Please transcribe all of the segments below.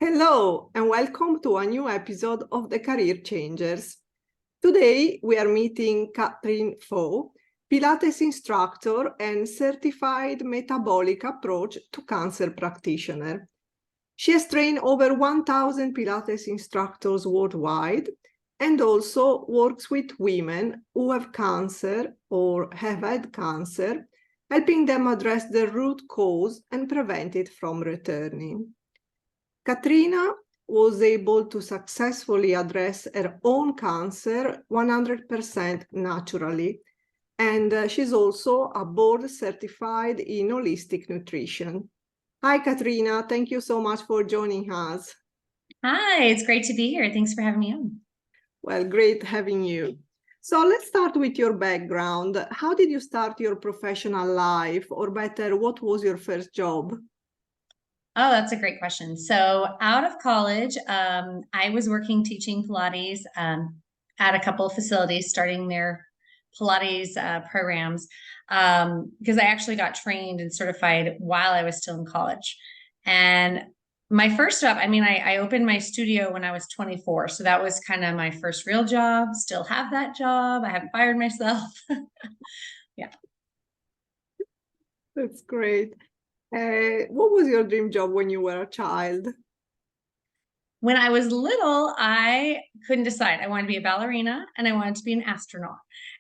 Hello and welcome to a new episode of the Career Changers. Today we are meeting Katrina Foe, Pilates instructor and certified metabolic approach to cancer practitioner. She has trained over 1,000 Pilates instructors worldwide and also works with women who have cancer or have had cancer, helping them address the root cause and prevent it from returning. Katrina was able to successfully address her own cancer 100% naturally, and she's also a board certified in holistic nutrition. Hi, Katrina. Thank you so much for joining us. Hi, it's great to be here. Thanks for having me on. Well, great having you. So let's start with your background. How did you start your professional life, or better, what was your first job? Oh, that's a great question. So out of college, I was working teaching Pilates at a couple of facilities, starting their Pilates programs because I actually got trained and certified while I was still in college. And my first job, I opened my studio when I was 24. So that was kind of my first real job. Still have that job. I haven't fired myself. Yeah. That's great. What was your dream job when you were a child? When I was little, I couldn't decide. I wanted to be a ballerina and I wanted to be an astronaut.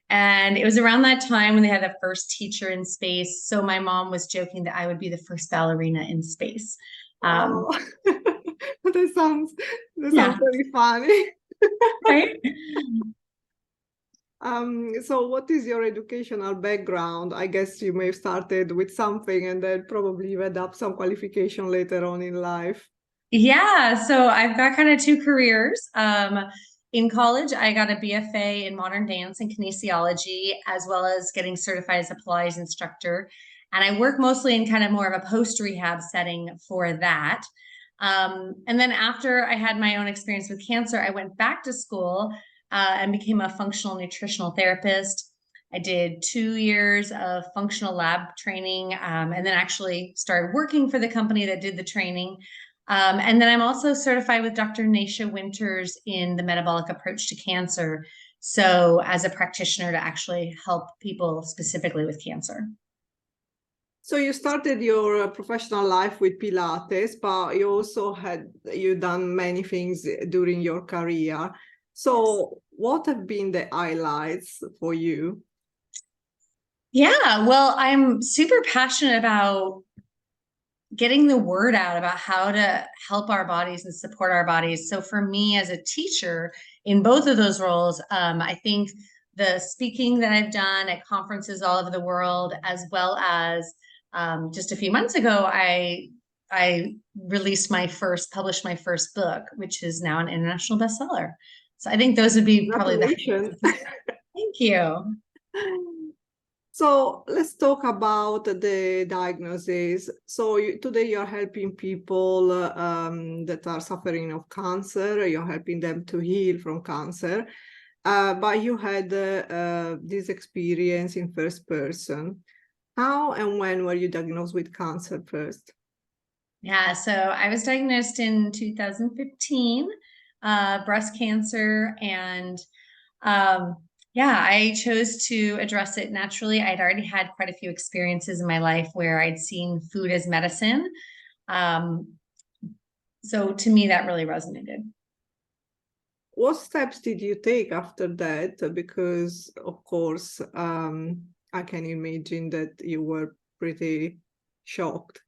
And it was around that time when they had the first teacher in space. So my mom was joking that I would be the first ballerina in space. Oh, that sounds Yeah. very funny. Right. So what is your educational background? I guess you may have started with something and then probably read up some qualification later on in life. Yeah. So I've got kind of two careers. In college, I got a BFA in modern dance and kinesiology, as well as getting certified as a Pilates instructor. And I work mostly in kind of more of a post-rehab setting for that. And then after I had my own experience with cancer, I went back to school and became a functional nutritional therapist. I did 2 years of functional lab training and then actually started working for the company that did the training. And then I'm also certified with Dr. Nasha Winters in the Metabolic Approach to Cancer. So as a practitioner to actually help people specifically with cancer. So you started your professional life with Pilates, but you also you done many things during your career. So what have been the highlights for you? Yeah, well, I'm super passionate about getting the word out about how to help our bodies and support our bodies. So for me as a teacher in both of those roles, I think the speaking that I've done at conferences all over the world, as well as just a few months ago, I published my first book, which is now an international bestseller. So I think those would be probably the Thank you. So let's talk about the diagnosis. So today you're helping people that are suffering of cancer. You're helping them to heal from cancer. But you had this experience in first person. How and when were you diagnosed with cancer first? Yeah, so I was diagnosed in 2015, breast cancer, and yeah, I chose to address it naturally. I'd already had quite a few experiences in my life where I'd seen food as medicine. So to me, that really resonated. What steps did you take after that? Because, of course, I can imagine that you were pretty shocked.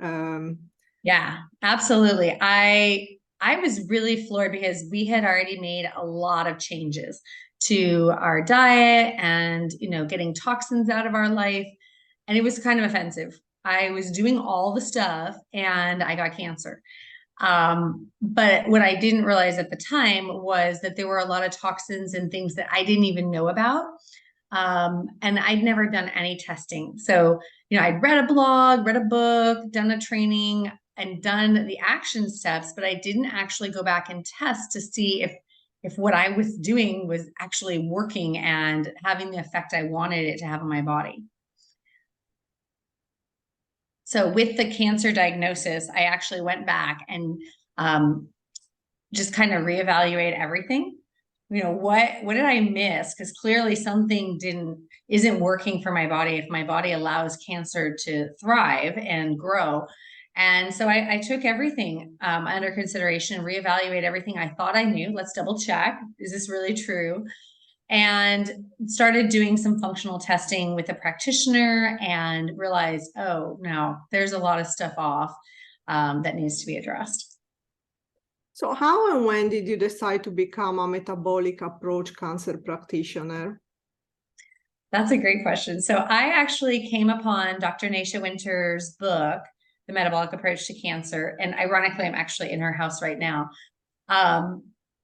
Yeah, absolutely. I was really floored because we had already made a lot of changes to our diet and, getting toxins out of our life. And it was kind of offensive. I was doing all the stuff and I got cancer. But what I didn't realize at the time was that there were a lot of toxins and things that I didn't even know about. And I'd never done any testing. So, I'd read a blog, read a book, done a training, and done the action steps, but I didn't actually go back and test to see if what I was doing was actually working and having the effect I wanted it to have on my body. So with the cancer diagnosis, I actually went back and just kind of reevaluate everything. You know, what did I miss? Because clearly something isn't working for my body if my body allows cancer to thrive and grow. And so I took everything under consideration, reevaluate everything I thought I knew. Let's double check. Is this really true? And started doing some functional testing with a practitioner and realized, oh, no, there's a lot of stuff off that needs to be addressed. So how and when did you decide to become a metabolic approach cancer practitioner? That's a great question. So I actually came upon Dr. Nasha Winter's book, The Metabolic Approach to Cancer. And ironically, I'm actually in her house right now.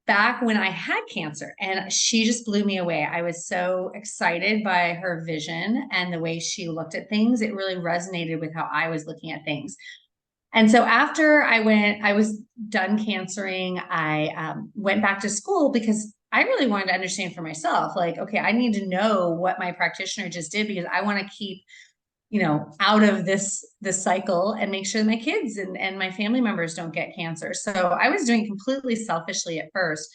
Back when I had cancer, and she just blew me away. I was so excited by her vision and the way she looked at things. It really resonated with how I was looking at things. And so after I was done cancering, I went back to school because I really wanted to understand for myself, like, okay, I need to know what my practitioner just did because I want to keep, you know, out of this cycle and make sure that my kids and my family members don't get cancer. So I was doing completely selfishly at first.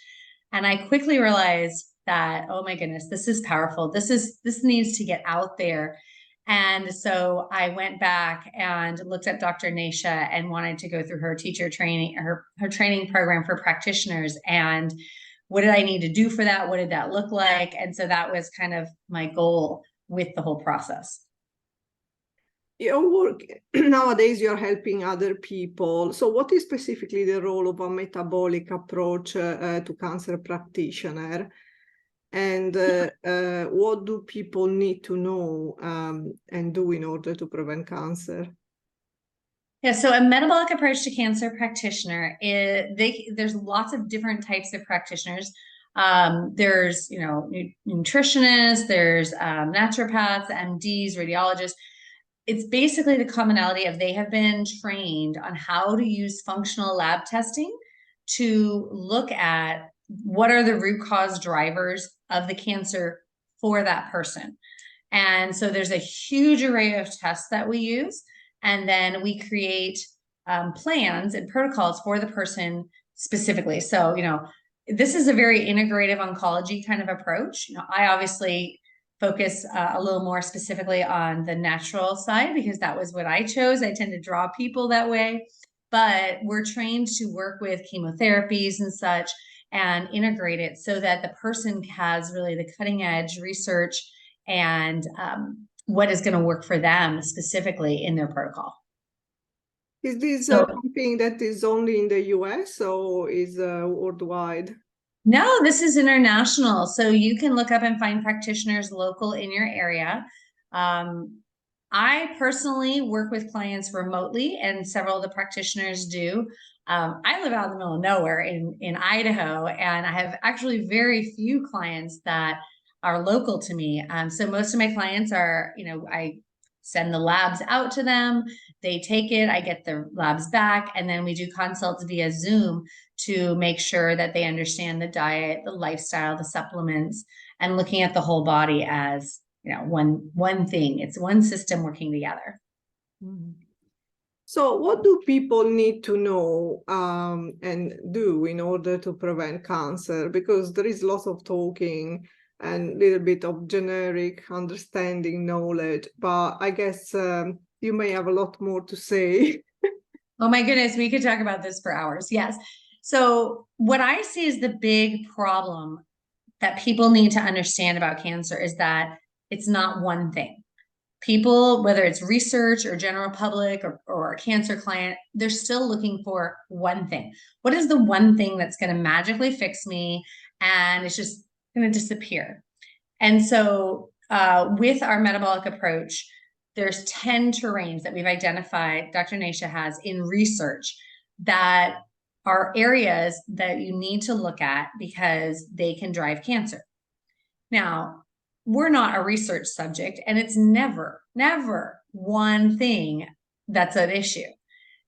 And I quickly realized that, oh my goodness, this is powerful. This needs to get out there. And so I went back and looked at Dr. Nasha and wanted to go through her teacher training, her training program for practitioners. And what did I need to do for that? What did that look like? And so that was kind of my goal with the whole process. Your work nowadays, you're helping other people. So what is specifically the role of a metabolic approach to cancer practitioner? And what do people need to know and do in order to prevent cancer? Yeah, so a metabolic approach to cancer practitioner there's lots of different types of practitioners. There's, you know, nutritionists, there's naturopaths, MDs, radiologists. It's basically the commonality of they have been trained on how to use functional lab testing to look at what are the root cause drivers of the cancer for that person. And so there's a huge array of tests that we use. And then we create plans and protocols for the person specifically. So, you know, this is a very integrative oncology kind of approach. You know, I obviously focus a little more specifically on the natural side because that was what I chose. I tend to draw people that way, but we're trained to work with chemotherapies and such and integrate it so that the person has really the cutting edge research and what is going to work for them specifically in their protocol. Is this something that is only in the US or is worldwide? No, this is international. So you can look up and find practitioners local in your area. I personally work with clients remotely, and several of the practitioners do. I live out in the middle of nowhere in Idaho, and I have actually very few clients that are local to me. So most of my clients are, you know, I send the labs out to them, they take it, I get the labs back, and then we do consults via Zoom to make sure that they understand the diet, the lifestyle, the supplements, and looking at the whole body as, you know, one thing. It's one system working together. Mm-hmm. So what do people need to know and do in order to prevent cancer? Because there is lots of talking and a little bit of generic understanding knowledge, but I guess you may have a lot more to say. Oh my goodness, we could talk about this for hours. Yes. So what I see is the big problem that people need to understand about cancer is that it's not one thing. People, whether it's research or general public or a cancer client, they're still looking for one thing. What is the one thing that's going to magically fix me and it's just going to disappear? And so with our metabolic approach, there's 10 terrains that we've identified, Dr. Nasha has in research, that are areas that you need to look at because they can drive cancer. Now, we're not a research subject, and it's never one thing that's an issue.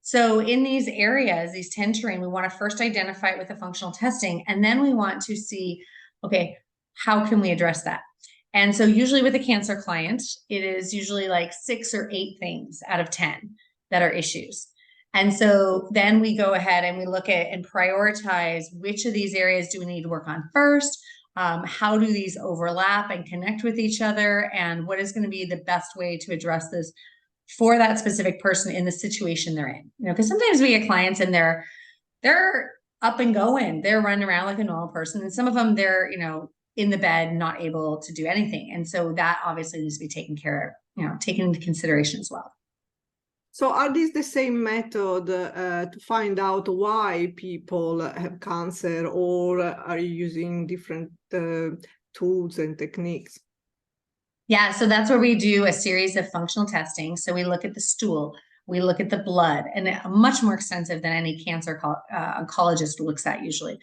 So in these areas, these 10 terrain, we want to first identify it with the functional testing, and then we want to see, okay, how can we address that? And so usually with a cancer client, it is usually like 6 or 8 things out of 10 that are issues. And so then we go ahead and we look at and prioritize which of these areas do we need to work on first. How do these overlap and connect with each other? And what is going to be the best way to address this for that specific person in the situation they're in? You know, because sometimes we get clients and they're up and going, they're running around like a normal person. And some of them, they're, you know, in the bed, not able to do anything. And so that obviously needs to be taken care of, you know, taken into consideration as well. So are these the same method to find out why people have cancer, or are you using different tools and techniques? Yeah, so that's where we do a series of functional testing. So we look at the stool, we look at the blood, and much more extensive than any cancer oncologist looks at usually.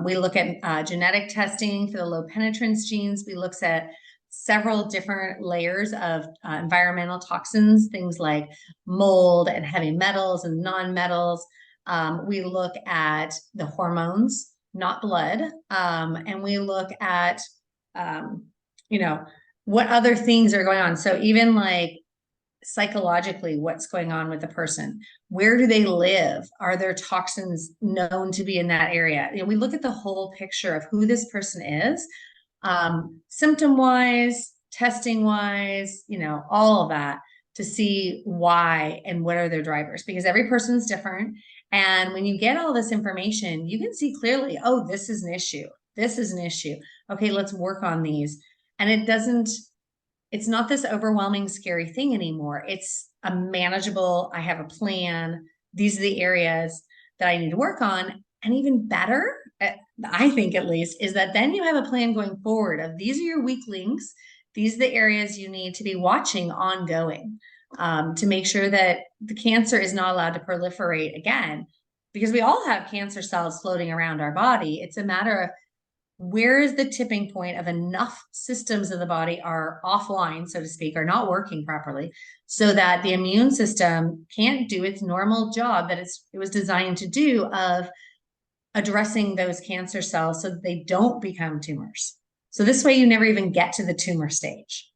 We look at genetic testing for the low penetrance genes. We look at several different layers of environmental toxins, things like mold and heavy metals and non-metals. We look at the hormones, not blood. And we look at, you know, what other things are going on. So even like psychologically, what's going on with the person? Where do they live? Are there toxins known to be in that area? You know, we look at the whole picture of who this person is, symptom-wise, testing-wise, you know, all of that, to see why and what are their drivers, because every person's different. And when you get all this information, you can see clearly, oh, this is an issue. This is an issue. Okay, let's work on these. And it's not this overwhelming, scary thing anymore. It's a manageable, I have a plan. These are the areas that I need to work on. And even better, I think at least, is that then you have a plan going forward of these are your weak links. These are the areas you need to be watching ongoing to make sure that the cancer is not allowed to proliferate again, because we all have cancer cells floating around our body. It's a matter of where is the tipping point of enough systems of the body are offline, so to speak, are not working properly, so that the immune system can't do its normal job that it was designed to do of addressing those cancer cells so that they don't become tumors. So this way you never even get to the tumor stage.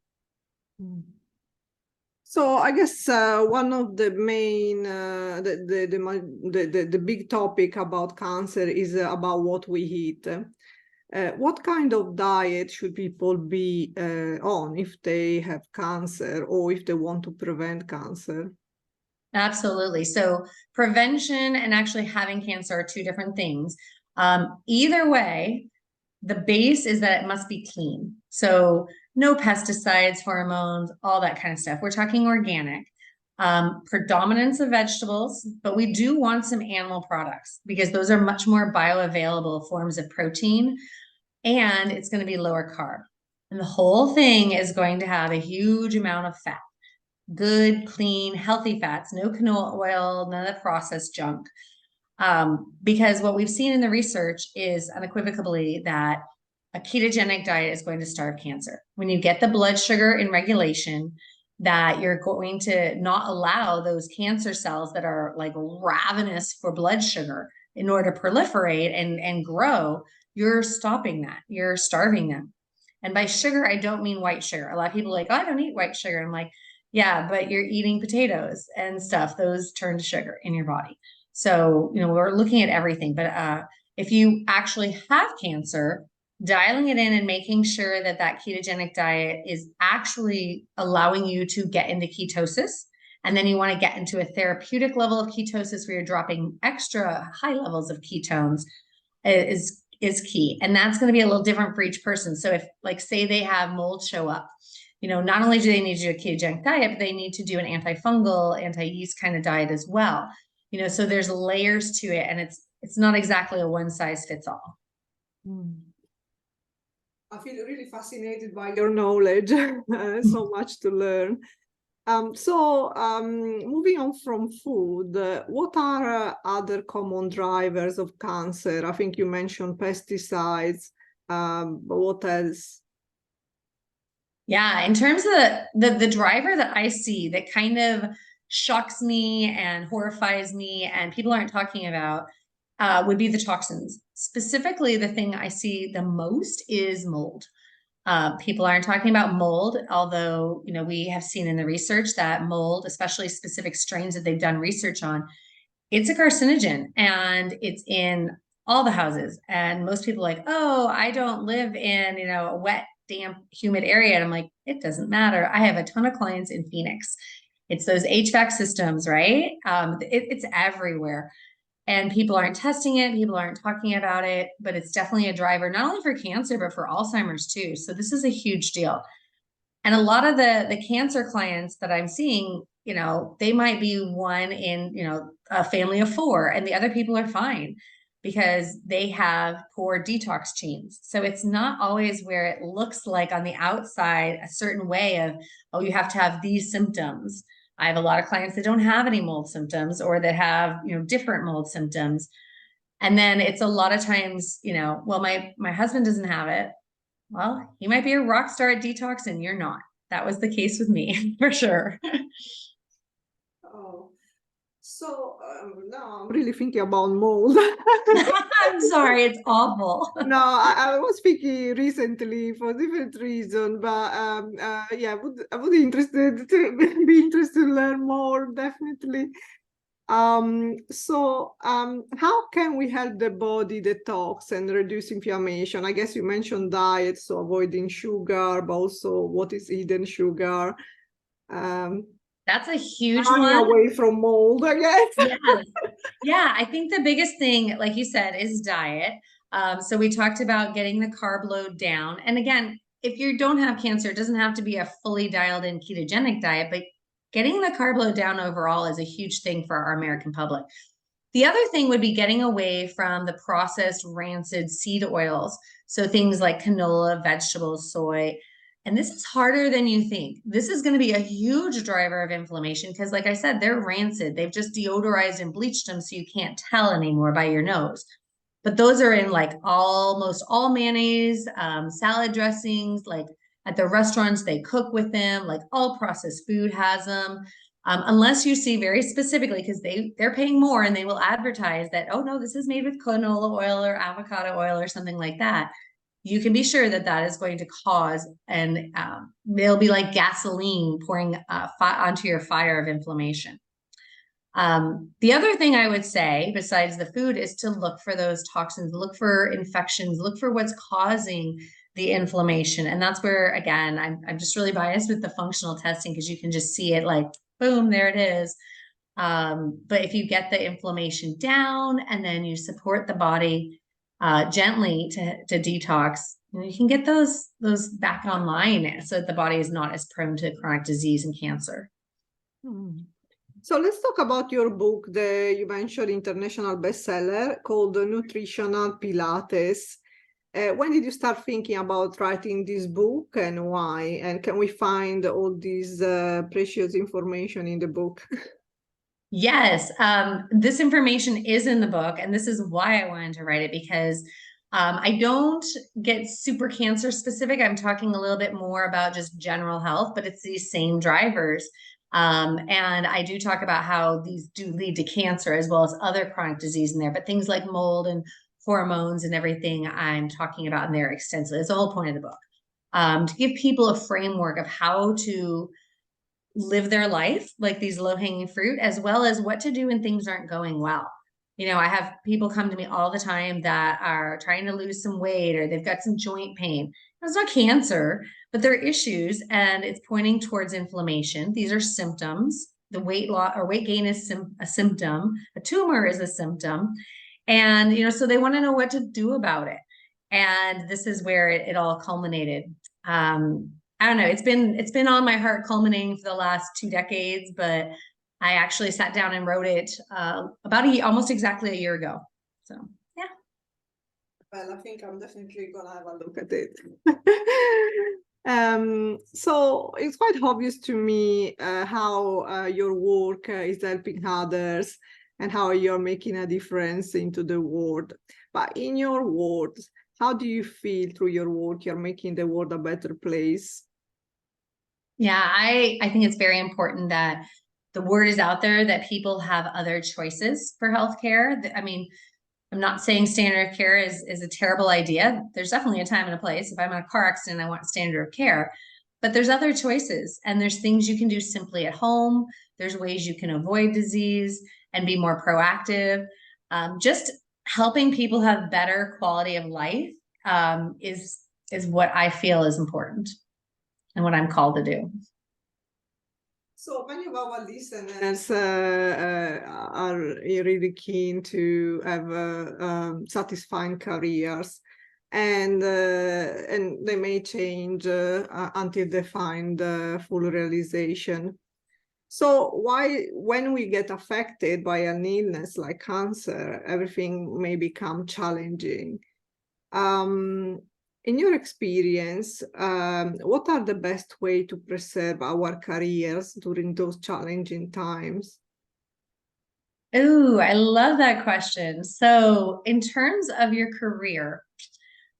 So I guess one of the main, the big topic about cancer is about what we eat. What kind of diet should people be on if they have cancer or if they want to prevent cancer? Absolutely. So prevention and actually having cancer are two different things. Either way, the base is that it must be clean. So no pesticides, hormones, all that kind of stuff. We're talking organic. Predominance of vegetables, but we do want some animal products because those are much more bioavailable forms of protein, and it's going to be lower carb. And the whole thing is going to have a huge amount of fat. Good, clean, healthy fats, no canola oil, none of the processed junk. Because what we've seen in the research is unequivocally that a ketogenic diet is going to starve cancer. When you get the blood sugar in regulation, that you're going to not allow those cancer cells that are like ravenous for blood sugar in order to proliferate and grow. You're stopping that. You're starving them. And by sugar, I don't mean white sugar. A lot of people are like, oh, I don't eat white sugar. I'm like, yeah, but you're eating potatoes and stuff. Those turn to sugar in your body. So, you know, we're looking at everything. But if you actually have cancer, dialing it in and making sure that that ketogenic diet is actually allowing you to get into ketosis. And then you want to get into a therapeutic level of ketosis where you're dropping extra high levels of ketones is key. And that's going to be a little different for each person. So if, like, say they have mold show up, you know, not only do they need to do a ketogenic diet, but they need to do an antifungal, anti-yeast kind of diet as well. You know, so there's layers to it, and it's not exactly a one size fits all. I feel really fascinated by your knowledge. So much to learn. Moving on from food, what are other common drivers of cancer? I think you mentioned pesticides, but what else? Yeah, in terms of the driver that I see that kind of shocks me and horrifies me and people aren't talking about would be the toxins. Specifically, the thing I see the most is mold. People aren't talking about mold, although, you know, we have seen in the research that mold, especially specific strains that they've done research on, it's a carcinogen and it's in all the houses. And most people are like, oh, I don't live in, you know, a wet, damp, humid area. And I'm like, it doesn't matter. I have a ton of clients in Phoenix. It's those HVAC systems, right? It's everywhere. And people aren't testing it, people aren't talking about it, but it's definitely a driver, not only for cancer, but for Alzheimer's too. So this is a huge deal. And a lot of the cancer clients that I'm seeing, you know, they might be one in, you know, a family of four, and the other people are fine because they have poor detox genes. So it's not always where it looks like on the outside, a certain way of, oh, you have to have these symptoms. I have a lot of clients that don't have any mold symptoms or that have, you know, different mold symptoms. And then it's a lot of times, you know, well, my husband doesn't have it. Well, he might be a rock star at detox and you're not. That was the case with me for sure. Oh, so now I'm really thinking about mold. I'm sorry, it's awful. No, I was thinking recently for different reason, but yeah, I would be interested to learn more, definitely. How can we help the body detox and reduce inflammation? I guess you mentioned diet, so avoiding sugar, but also what is hidden sugar. That's a huge Running one. away from mold, I guess. Yes. Yeah, I think the biggest thing, like you said, is diet. So we talked about getting the carb load down. And again, if you don't have cancer, it doesn't have to be a fully dialed in ketogenic diet, but getting the carb load down overall is a huge thing for our American public. The other thing would be getting away from the processed rancid seed oils. So things like canola, vegetables, soy. And this is harder than you think. This is going to be a huge driver of inflammation because, like I said, they're rancid. They've just deodorized and bleached them so you can't tell anymore by your nose. But those are in like almost all mayonnaise, salad dressings, like at the restaurants, they cook with them, like all processed food has them. Unless you see very specifically, because they're paying more and they will advertise that, oh no, this is made with canola oil or avocado oil or something like that. You can be sure that that is going to cause, and they'll be like gasoline pouring onto your fire of inflammation. The other thing I would say, besides the food, is to look for those toxins, look for infections, look for what's causing the inflammation. And that's where, again, I'm just really biased with the functional testing because you can just see it like, boom, there it is. But if you get the inflammation down and then you support the body gently to detox, you can get those back online so that the body is not as prone to chronic disease and cancer. So let's talk about your book, you mentioned international bestseller called Nutritional Pilates. When did you start thinking about writing this book and why? And can we find all these precious information in the book? Yes, this information is in the book, and this is why I wanted to write it because I don't get super cancer specific. I'm talking a little bit more about just general health, but it's these same drivers. And I do talk about how these do lead to cancer as well as other chronic disease in there, but things like mold and hormones and everything I'm talking about in there extensively. It's the whole point of the book, to give people a framework of how to live their life, like these low-hanging fruit, as well as what to do when things aren't going well. You know, I have people come to me all the time that are trying to lose some weight or they've got some joint pain. It's not cancer, but they're issues and it's pointing towards inflammation. These are symptoms. The weight loss or weight gain is a symptom. A tumor is a symptom. And, you know, so they want to know what to do about it. And this is where it all culminated. I don't know. It's been on my heart culminating for the last 2 decades, but I actually sat down and wrote it about almost exactly a year ago. So yeah. Well, I think I'm definitely gonna have a look at it. So it's quite obvious to me how your work is helping others and how you're making a difference into the world. But in your words, how do you feel through your work you're making the world a better place? Yeah, I think it's very important that the word is out there that people have other choices for healthcare. I mean, I'm not saying standard of care is a terrible idea. There's definitely a time and a place. If I'm in a car accident, I want standard of care, but there's other choices, and there's things you can do simply at home. There's ways you can avoid disease and be more proactive. Just helping people have better quality of life is what I feel is important and what I'm called to do. So many of our listeners are really keen to have satisfying careers, and they may change until they find full realization. So when we get affected by an illness like cancer, everything may become challenging. In your experience, what are the best way to preserve our careers during those challenging times? Oh, I love that question. So in terms of your career,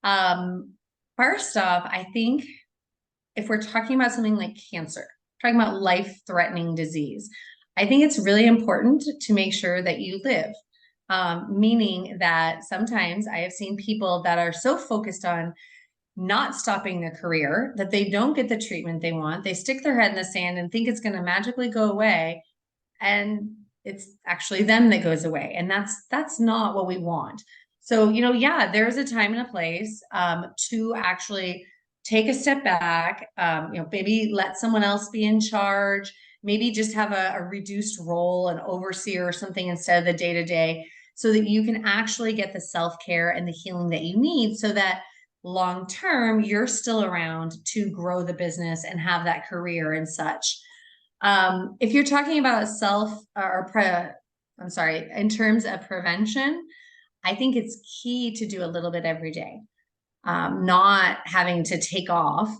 first off, I think if we're talking about something like cancer, talking about life-threatening disease, I think it's really important to make sure that you live. Meaning that sometimes I have seen people that are so focused on not stopping their career that they don't get the treatment they want. They stick their head in the sand and think it's going to magically go away. And it's actually them that goes away. And that's not what we want. So, yeah, there's a time and a place to actually take a step back, maybe let someone else be in charge, maybe just have a reduced role, an overseer or something instead of the day-to-day, so that you can actually get the self-care and the healing that you need, so that long term you're still around to grow the business and have that career and such. If you're talking about in terms of prevention, I think it's key to do a little bit every day, not having to take off,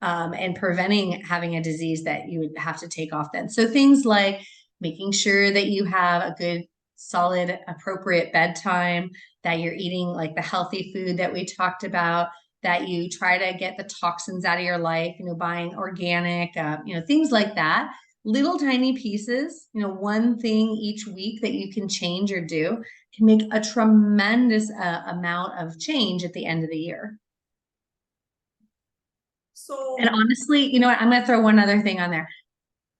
and preventing having a disease that you would have to take off then. So things like making sure that you have a good, solid, appropriate bedtime, that you're eating like the healthy food that we talked about, that you try to get the toxins out of your life, buying organic, things like that. Little tiny pieces, one thing each week that you can change or do can make a tremendous amount of change at the end of the year. And honestly, what, I'm going to throw one other thing on there.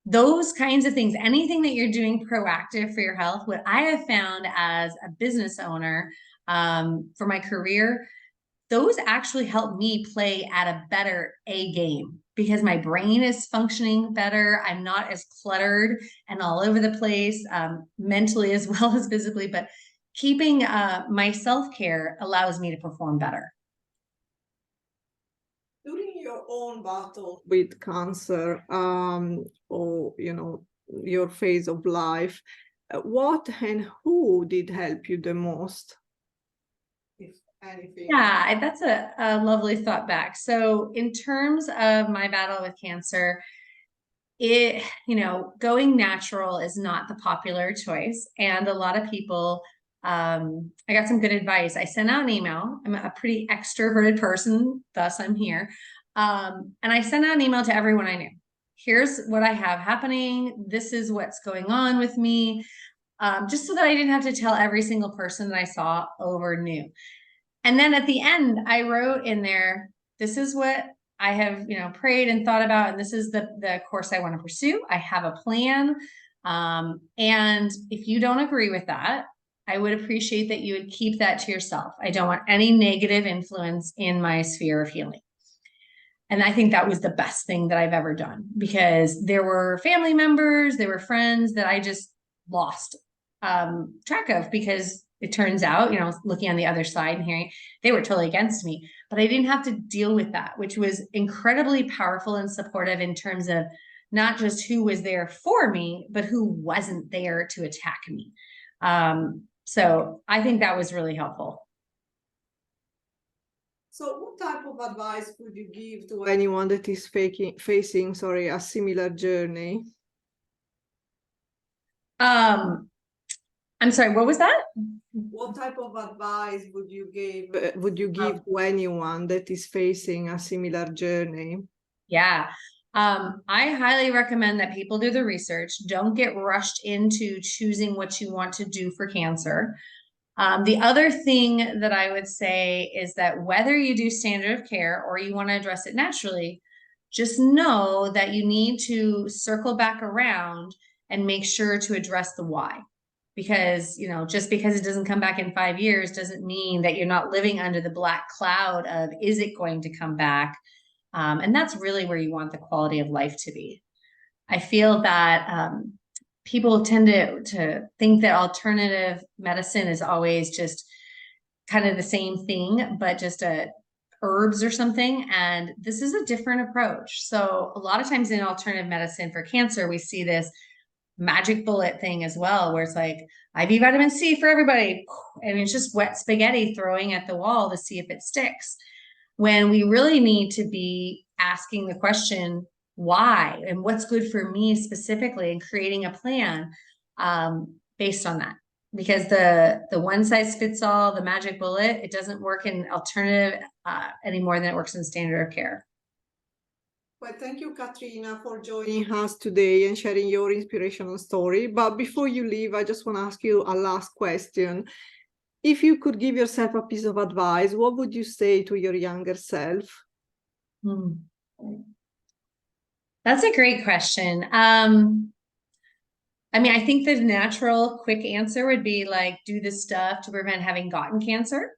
Those kinds of things, anything that you're doing proactive for your health, what I have found as a business owner, for my career, those actually help me play at a better A game, because my brain is functioning better. I'm not as cluttered and all over the place, mentally as well as physically, but keeping my self-care allows me to perform better. During your own battle with cancer, or your phase of life, what and who did help you the most, if anything? Yeah, that's a lovely thought back. So in terms of my battle with cancer, going natural is not the popular choice. And a lot of people, I got some good advice. I sent out an email. I'm a pretty extroverted person, thus I'm here. And I sent out an email to everyone I knew. Here's what I have happening. This is what's going on with me. Just so that I didn't have to tell every single person that I saw over new. And then at the end, I wrote in there, this is what I have, prayed and thought about, and this is the course I want to pursue. I have a plan. And if you don't agree with that, I would appreciate that you would keep that to yourself. I don't want any negative influence in my sphere of healing. And I think that was the best thing that I've ever done, because there were family members, there were friends that I just lost track of, because it turns out, looking on the other side and hearing, they were totally against me, but I didn't have to deal with that, which was incredibly powerful and supportive in terms of not just who was there for me, but who wasn't there to attack me. So I think that was really helpful. So what type of advice would you give to anyone that is facing a similar journey? I'm sorry, what was that? What type of advice would you give to anyone that is facing a similar journey? Yeah. I highly recommend that people do the research. Don't get rushed into choosing what you want to do for cancer. The other thing that I would say is that whether you do standard of care or you want to address it naturally, just know that you need to circle back around and make sure to address the why. Because, you know, just because it doesn't come back in 5 years doesn't mean that you're not living under the black cloud of, is it going to come back? And that's really where you want the quality of life to be. I feel that people tend to think that alternative medicine is always just kind of the same thing, but just herbs or something. And this is a different approach. So a lot of times in alternative medicine for cancer, we see this magic bullet thing as well, where it's like IV vitamin C for everybody. And it's just wet spaghetti throwing at the wall to see if it sticks. When we really need to be asking the question, why and what's good for me specifically, and creating a plan based on that. Because the one size fits all, the magic bullet, it doesn't work in alternative any more than it works in standard of care. Well, thank you, Katrina, for joining us today and sharing your inspirational story. But before you leave, I just want to ask you a last question. If you could give yourself a piece of advice, what would you say to your younger self? That's a great question. I mean, I think the natural quick answer would be like, do this stuff to prevent having gotten cancer.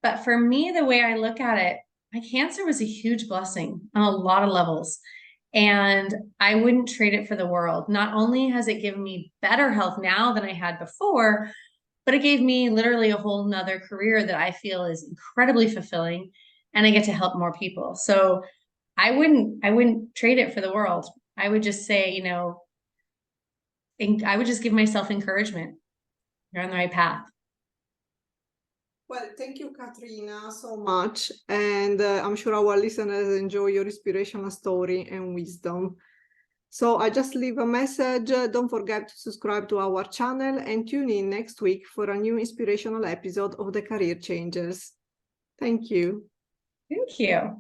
But for me, the way I look at it, my cancer was a huge blessing on a lot of levels. And I wouldn't trade it for the world. Not only has it given me better health now than I had before, but it gave me literally a whole nother career that I feel is incredibly fulfilling, and I get to help more people. So I wouldn't trade it for the world. I would just say, you know, I would just give myself encouragement. You're on the right path. Well, thank you, Katrina, so much. And I'm sure our listeners enjoy your inspirational story and wisdom. So I just leave a message. Don't forget to subscribe to our channel and tune in next week for a new inspirational episode of the Career Changers. Thank you. Thank you.